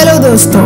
Hello दोस्तों,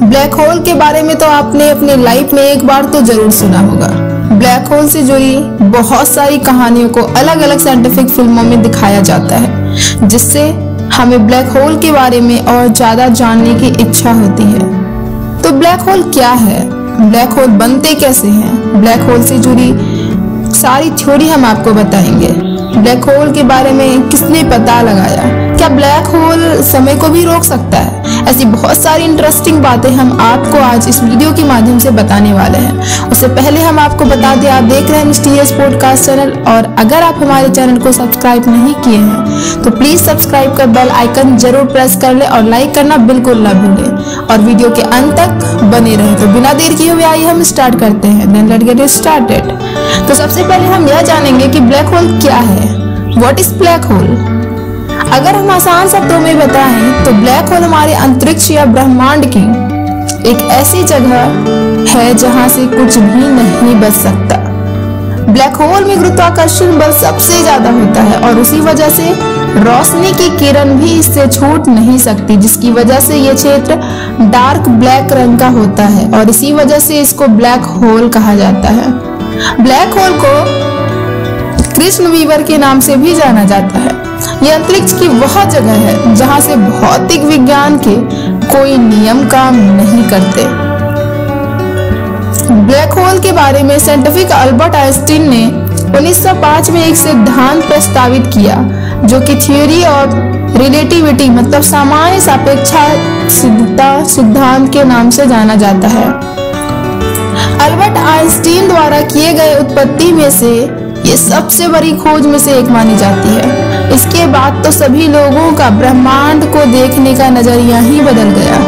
black hole के बारे में तो आपने अपनी लाइफ में एक बार तो जरूर सुना होगा। ब्लैक होल से जुड़ी बहुत सारी कहानियों को अलग अलग साइंटिफिक फिल्मों में दिखाया जाता है, जिससे हमें ब्लैक होल के बारे में और ज्यादा जानने की इच्छा होती है। तो ब्लैक होल क्या है, ब्लैक होल बनते कैसे हैं, ब्लैक होल से जुड़ी सारी थ्योरी हम आपको बताएंगे। ब्लैक होल के बारे में किसने पता लगाया, क्या ब्लैक होल समय को भी रोक सकता है, ऐसी बहुत सारी इंटरेस्टिंग बातें हम आपको आज इस वीडियो के माध्यम से बताने वाले हैं। उससे पहले हम आपको बता दें, आप देख रहे हैं मिस्टीरियस पॉडकास्ट चैनल, और अगर आप हमारे चैनल को सब्सक्राइब नहीं किए हैं तो प्लीज सब्सक्राइब कर बेल आइकन जरूर प्रेस कर ले और लाइक करना बिल्कुल ना भूलें, और वीडियो के अंत तक बने रहे। तो बिना देर किए हुए आइए हम स्टार्ट करते हैं। Then let's get started. तो सबसे पहले हम यह जानेंगे कि ब्लैक होल क्या है। What is black hole? अगर हम आसान शब्दों में बताएं तो ब्लैक होल हमारे अंतरिक्ष या ब्रह्मांड की एक ऐसी जगह है जहां से कुछ भी नहीं बच सकता। ब्लैक होल में गुरुत्वाकर्षण बल सबसे ज्यादा होता है और उसी वजह से रोशनी की किरण भी इससे छूट नहीं सकती, जिसकी वजह से ये क्षेत्र डार्क ब्लैक रंग का होता है और इसी वजह से इसको ब्लैक होल कहा जाता है। ब्लैक होल को कृष्ण वीवर के नाम से भी जाना जाता है। यह अंतरिक्ष की वह जगह है जहां से भौतिक विज्ञान के कोई नियम काम नहीं करते। ब्लैक होल के बारे में साइंटिफिक अल्बर्ट आइंस्टीन ने 1905 में एक सिद्धांत प्रस्तावित किया, जो कि थ्योरी ऑफ रिलेटिविटी मतलब सामान्य सापेक्षता सिद्धांत के नाम से जाना जाता है। अल्बर्ट आइंस्टीन द्वारा किए गए उत्पत्ति में से ये सबसे बड़ी खोज में से एक मानी जाती है। इसके बाद तो सभी लोगों का ब्रह्मांड को देखने का नजरिया ही बदल गया।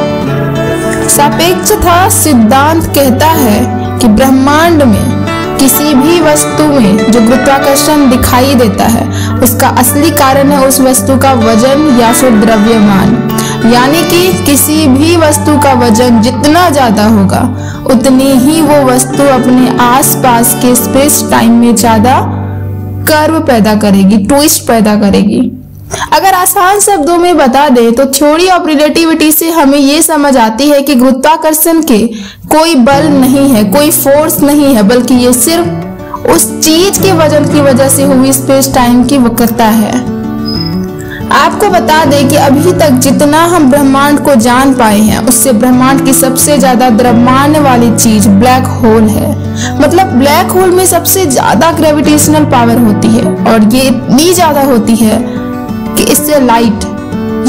सापेक्षता सिद्धांत कहता है कि ब्रह्मांड में किसी भी वस्तु में जो गुरुत्वाकर्षण दिखाई देता है, उसका असली कारण है उस वस्तु का वजन या फिर द्रव्यमान। यानी कि किसी भी वस्तु का वजन जितना ज्यादा होगा उतनी ही वो वस्तु अपने आसपास के स्पेस टाइम में ज्यादा कर्व पैदा करेगी, ट्विस्ट पैदा करेगी। अगर आसान शब्दों में बता दे तो थ्योरी ऑफ रिलेटिविटी से हमें ये समझ आती है कि गुरुत्वाकर्षण के कोई बल नहीं है, कोई फोर्स नहीं है, बल्कि ये सिर्फ उस चीज के वजन की वजह से हुई स्पेस टाइम की वक्रता है। आपको बता दें कि अभी तक जितना हम ब्रह्मांड को जान पाए हैं, उससे ब्रह्मांड की सबसे ज्यादा द्रव्यमान वाली चीज ब्लैक होल है। मतलब ब्लैक होल में सबसे ज्यादा ग्रेविटेशनल पावर होती है और ये इतनी ज्यादा होती है कि इससे लाइट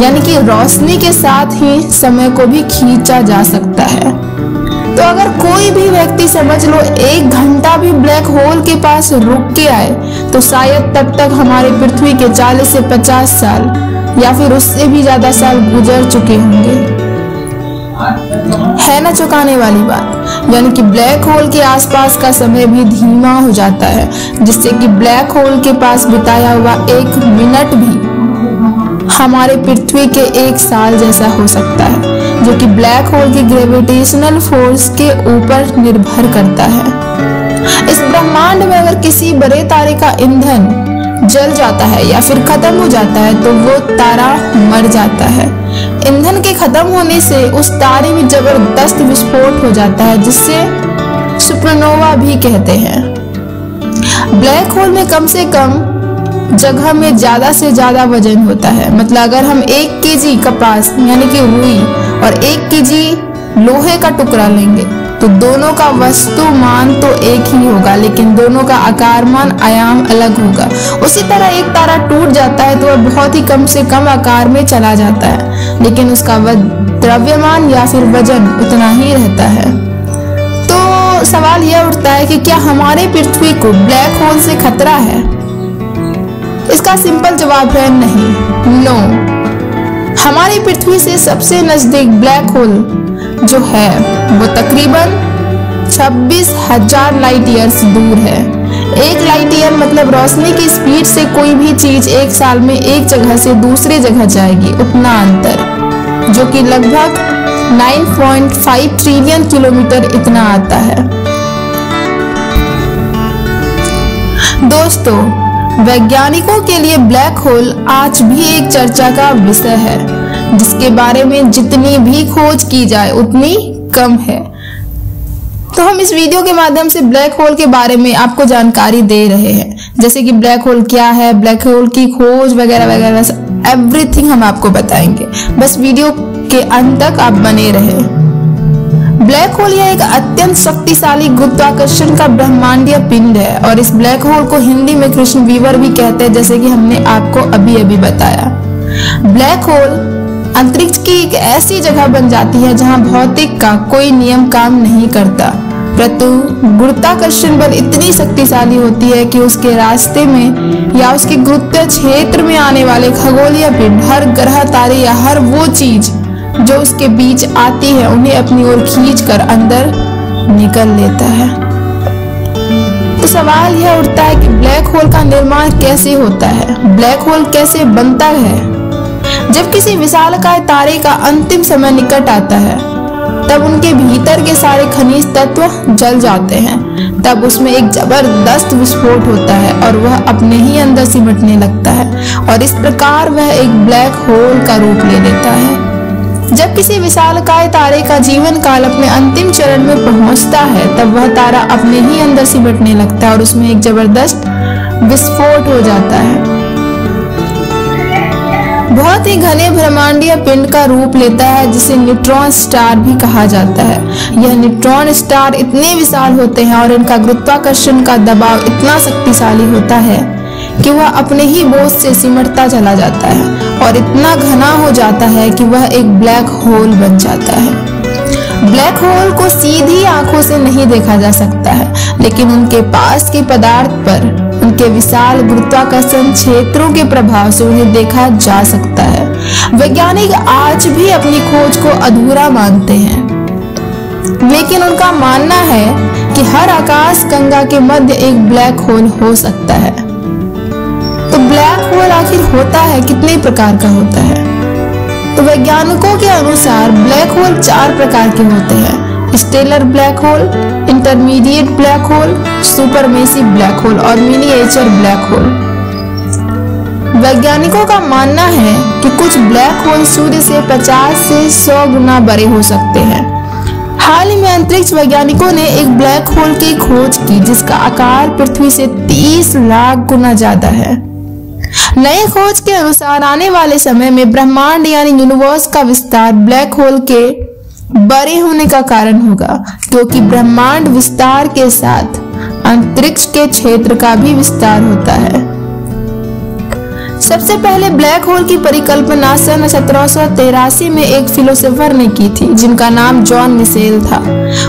यानी कि रोशनी के साथ ही समय को भी खींचा जा सकता है। तो अगर कोई भी व्यक्ति समझ लो 1 घंटा भी ब्लैक होल के पास रुक के आए तो शायद तब तक हमारे पृथ्वी के 40 से 50 साल या फिर उससे भी ज्यादा साल गुजर चुके होंगे। है ना चौंकाने वाली बात। यानी कि ब्लैक होल के आसपास का समय भी धीमा हो जाता है, जिससे कि ब्लैक होल के पास बिताया हुआ 1 मिनट भी हमारे पृथ्वी के 1 साल जैसा हो सकता है, जो कि ब्लैक होल की ग्रेविटेशनल फोर्स के ऊपर निर्भर करता है। इस ब्रह्मांड में अगर किसी बड़े तारे का ईंधन जल जाता है या फिर खत्म हो जाता है तो वो तारा मर जाता है। ईंधन के खत्म होने से उस तारे में जबरदस्त विस्फोट हो जाता है, जिससे सुपरनोवा भी कहते हैं। ब्लैक होल में कम से कम जगह में ज्यादा से ज्यादा वजन होता है। मतलब अगर हम 1 केजी कपास यानी कि रुई और 1 केजी लोहे का टुकड़ा लेंगे तो दोनों का वस्तुमान तो एक ही होगा, लेकिन दोनों का आकारमान आयाम अलग होगा। उसी तरह एक तारा टूट जाता है तो वह बहुत ही कम से कम आकार में चला जाता है, लेकिन उसका द्रव्यमान या फिर वजन उतना ही रहता है। तो सवाल यह उठता है कि क्या हमारे पृथ्वी को ब्लैक होल से खतरा है? इसका सिंपल जवाब है नहीं, नो। हमारी पृथ्वी से सबसे नजदीक ब्लैक होल जो है वो तकरीबन 26,000 लाइट ईयर्स दूर है। 1 लाइट ईयर मतलब रोशनी की स्पीड से कोई भी चीज 1 साल में एक जगह से दूसरी जगह जाएगी, उतना अंतर, जो कि लगभग 9.5 ट्रिलियन किलोमीटर इतना आता है। दोस्तों, वैज्ञानिकों के लिए ब्लैक होल आज भी एक चर्चा का विषय है। जिसके बारे में जितनी भी खोज की जाए उतनी कम है। तो हम इस वीडियो के माध्यम से ब्लैक होल के बारे में आपको जानकारी दे रहे हैं, जैसे कि ब्लैक होल क्या है, ब्लैक होल की खोज वगैरह वगैरह, एवरीथिंग हम आपको बताएंगे। बस वीडियो के अंत तक आप बने रहे। ब्लैक होल यह एक अत्यंत शक्तिशाली गुरुत्वाकर्षण का ब्रह्मांडीय पिंड है और इस ब्लैक होल को हिंदी में कृष्ण वीवर भी कहते हैं, जैसे कि हमने आपको अभी अभी बताया। ब्लैक होल अंतरिक्ष की एक ऐसी जगह बन जाती है जहां भौतिक का कोई नियम काम नहीं करता, परंतु गुरुत्वाकर्षण बल इतनी शक्तिशाली होती है कि उसके रास्ते में या उसके गुरुत्वीय क्षेत्र में आने वाले खगोलीय पिंड, हर ग्रह, तारे या हर वो चीज जो उसके बीच आती है उन्हें अपनी ओर खींचकर अंदर निकल लेता है। तो सवाल यह उठता है कि ब्लैक होल का निर्माण कैसे होता है, ब्लैक होल कैसे बनता है। जब किसी विशालकाय तारे का अंतिम समय निकट आता है तब उनके भीतर के सारे खनिज तत्व जल जाते हैं, तब उसमें एक जबरदस्त विस्फोट होता है और वह अपने ही अंदर सिमटने लगता है और इस प्रकार वह एक ब्लैक होल का रूप ले लेता है। जब किसी विशालकाय तारे का जीवन काल अपने अंतिम चरण में पहुंचता है तब वह तारा अपने ही अंदर सिमटने लगता है और उसमें एक जबरदस्त विस्फोट हो जाता है। बहुत ही घने ब्रह्मांडीय पिंड का रूप लेता है जिसे न्यूट्रॉन स्टार भी कहा जाता है। यह न्यूट्रॉन स्टार इतने विशाल होते हैं और इनका गुरुत्वाकर्षण का दबाव इतना शक्तिशाली होता है कि वह अपने ही बोझ से सिमटता चला जाता है और इतना घना हो जाता है कि वह एक ब्लैक होल बन जाता है। ब्लैक होल को सीधी आंखों से नहीं देखा जा सकता है, लेकिन उनके पास के पदार्थ पर उनके विशाल गुरुत्वाकर्षण क्षेत्रों के प्रभाव से उन्हें देखा जा सकता है। वैज्ञानिक आज भी अपनी खोज को अधूरा मानते हैं, लेकिन उनका मानना है कि हर आकाश गंगा के मध्य एक ब्लैक होल हो सकता है। तो ब्लैक होल आखिर होता है कितने प्रकार का होता है? तो वैज्ञानिकों के अनुसार ब्लैक होल 4 प्रकार के होते हैं: stellar black hole, intermediate black hole, supermassive black hole और मिनिएचर ब्लैक होल। वैज्ञानिकों का मानना है कि कुछ ब्लैक होल सूर्य से 50 से 100 गुना बड़े हो सकते हैं। हाल ही में अंतरिक्ष वैज्ञानिकों ने एक ब्लैक होल की खोज की जिसका आकार पृथ्वी से 30 लाख गुना ज्यादा है। नए खोज के अनुसार आने वाले समय में ब्रह्मांड यानी यूनिवर्स का विस्तार ब्लैक होल के बड़े होने का कारण होगा, क्योंकि ब्रह्मांड विस्तार के साथ अंतरिक्ष के क्षेत्र का भी विस्तार होता है। सबसे पहले ब्लैक होल की परिकल्पना सन 1783 में एक फिलोसोफर ने की थी जिनका नाम जॉन मिशेल था।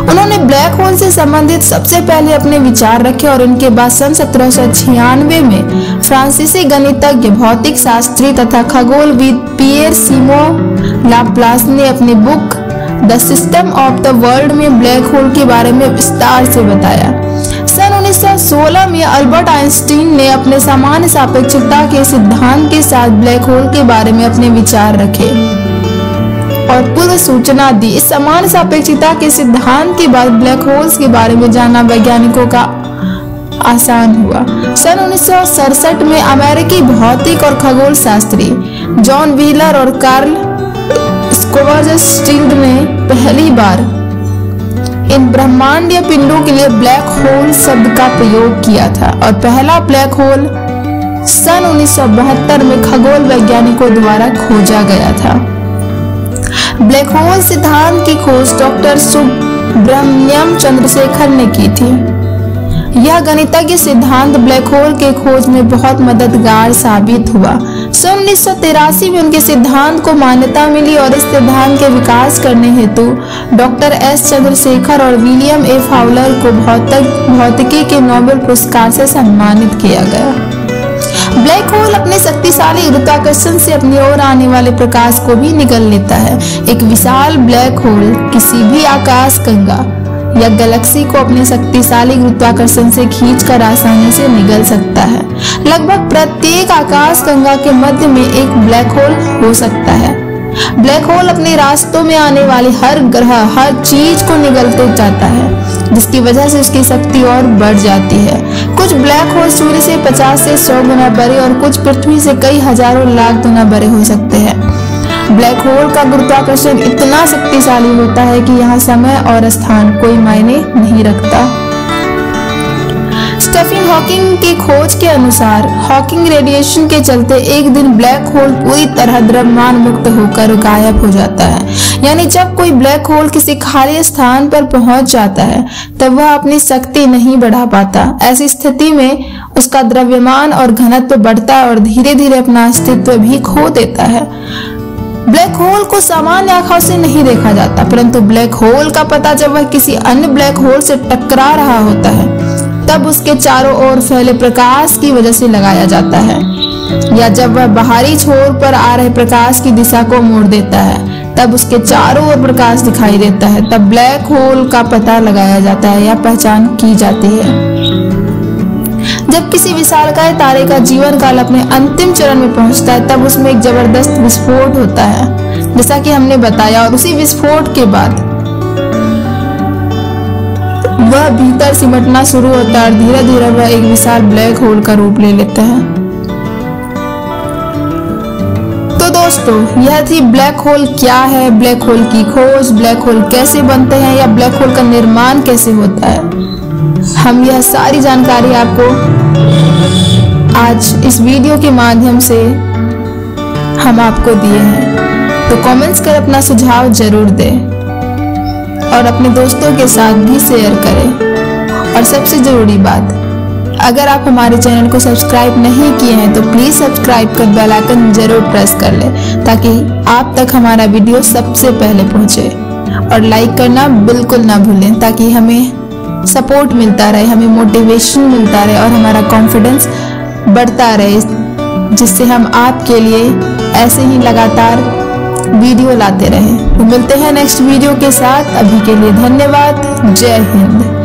उन्होंने ब्लैक होल से संबंधित सबसे पहले अपने विचार रखे और उनके बाद सन 1796 में फ्रांसीसी गणितज्ञ, भौतिक शास्त्री तथा खगोलविद पियर सिमोन लाप्लास ने अपनी book the system of the world में ब्लैक होल के बारे में विस्तार से बताया। सन 1916 में अल्बर्ट आइंस्टीन ने अपने सामान्य सापेक्षता के सिद्धांत के साथ ब्लैक होल के बारे में अपने विचार रखे और पूर्व सूचना दी। इस सामान्य सापेक्षता के सिद्धांत के बाद ब्लैक होल्स के बारे में जानना वैज्ञानिकों का आसान हुआ। सन 1967 में अमेरिकी भौतिक और खगोल शास्त्री जॉन व्हीलर और कार्ल स्कोवर्सटिल्ड ने पहली बार इन ब्रह्मांडीय पिंडों के लिए ब्लैक होल शब्द का प्रयोग किया था और पहला ब्लैक होल सन 1972 में खगोल वैज्ञानिकों द्वारा खोजा गया था। ब्लैक होल सिद्धांत की खोज डॉक्टर सुब्रमण्यम चंद्रशेखर ने की थी। यह गणितज्ञ सिद्धांत ब्लैक होल के खोज में बहुत मददगार साबित हुआ। सन 1983 में उनके सिद्धांत को मान्यता मिली और इस सिद्धांत के विकास करने हेतु डॉक्टर एस चंद्रशेखर और विलियम ए फाउलर को भौतिकी के नोबेल पुरस्कार से सम्मानित किया गया। ब्लैक होल अपने शक्तिशाली गुरुत्वाकर्षण से अपनी ओर आने वाले प्रकाश को भी निगल लेता है। एक विशाल ब्लैक होल किसी भी आकाश गंगा या गैलेक्सी को अपने शक्तिशाली गुरुत्वाकर्षण से खींचकर आसानी से निगल सकता है। लगभग प्रत्येक आकाश गंगा के मध्य में एक ब्लैक होल हो सकता है। ब्लैक होल अपने रास्तों में आने वाली हर ग्रह, हर चीज को निगलते जाता है, जिसकी वजह से उसकी शक्ति और बढ़ जाती है। कुछ ब्लैक होल सूर्य से 50 से 100 गुना बड़े और कुछ पृथ्वी से कई हजारों लाख गुना बड़े हो सकते हैं। ब्लैक होल का गुरुत्वाकर्षण इतना शक्तिशाली होता है कि यहाँ समय और स्थान कोई मायने नहीं रखता। स्टीफन हॉकिंग की खोज के अनुसार हॉकिंग रेडिएशन के चलते एक दिन ब्लैक होल पूरी तरह द्रव्यमान मुक्त होकर गायब हो जाता है। यानी जब कोई ब्लैक होल किसी खाली स्थान पर पहुंच जाता है तब वह अपनी शक्ति नहीं बढ़ा पाता। ऐसी स्थिति में उसका द्रव्यमान और घनत्व बढ़ता है और धीरे धीरे अपना अस्तित्व भी खो देता है। ब्लैक होल को सामान्य आंखों से नहीं देखा जाता, परंतु ब्लैक होल का पता जब वह किसी अन्य ब्लैक होल से टकरा रहा होता है तब उसके चारों ओर फैले प्रकाश की वजह से लगाया जाता है, या जब वह बाहरी छोर पर आ रहे प्रकाश की दिशा को मोड़ देता है तब उसके चारों ओर प्रकाश दिखाई देता है। तब ब्लैक होल का पता लगाया जाता है या पहचान की जाती है। जब किसी विशालकाय तारे का जीवन काल अपने अंतिम चरण में पहुंचता है तब उसमें एक जबरदस्त विस्फोट होता है, जैसा कि हमने बताया, और उसी विस्फोट के बाद वह भीतर सिमटना शुरू होता है और धीरे धीरे वह एक विशाल ब्लैक होल का रूप ले लेता है। तो दोस्तों, यह थी ब्लैक होल क्या है, ब्लैक होल की खोज, ब्लैक होल कैसे बनते हैं या ब्लैक होल का निर्माण कैसे होता है। हम यह सारी जानकारी आपको आज इस वीडियो के माध्यम से हम आपको दिए हैं। तो कमेंट्स कर अपना सुझाव जरूर दें और अपने दोस्तों के साथ भी शेयर करें। और सबसे जरूरी बात, अगर आप हमारे चैनल को सब्सक्राइब नहीं किए हैं तो प्लीज सब्सक्राइब कर बेल आइकन जरूर प्रेस कर लें ताकि आप तक हमारा वीडियो सबसे पहले पहुंचे। और लाइक करना बिल्कुल ना भूलें ताकि हमें सपोर्ट मिलता रहे, हमें मोटिवेशन मिलता रहे और हमारा कॉन्फिडेंस बढ़ता रहे, जिससे हम आपके लिए ऐसे ही लगातार वीडियो लाते रहें। तो मिलते हैं नेक्स्ट वीडियो के साथ। अभी के लिए धन्यवाद। जय हिंद।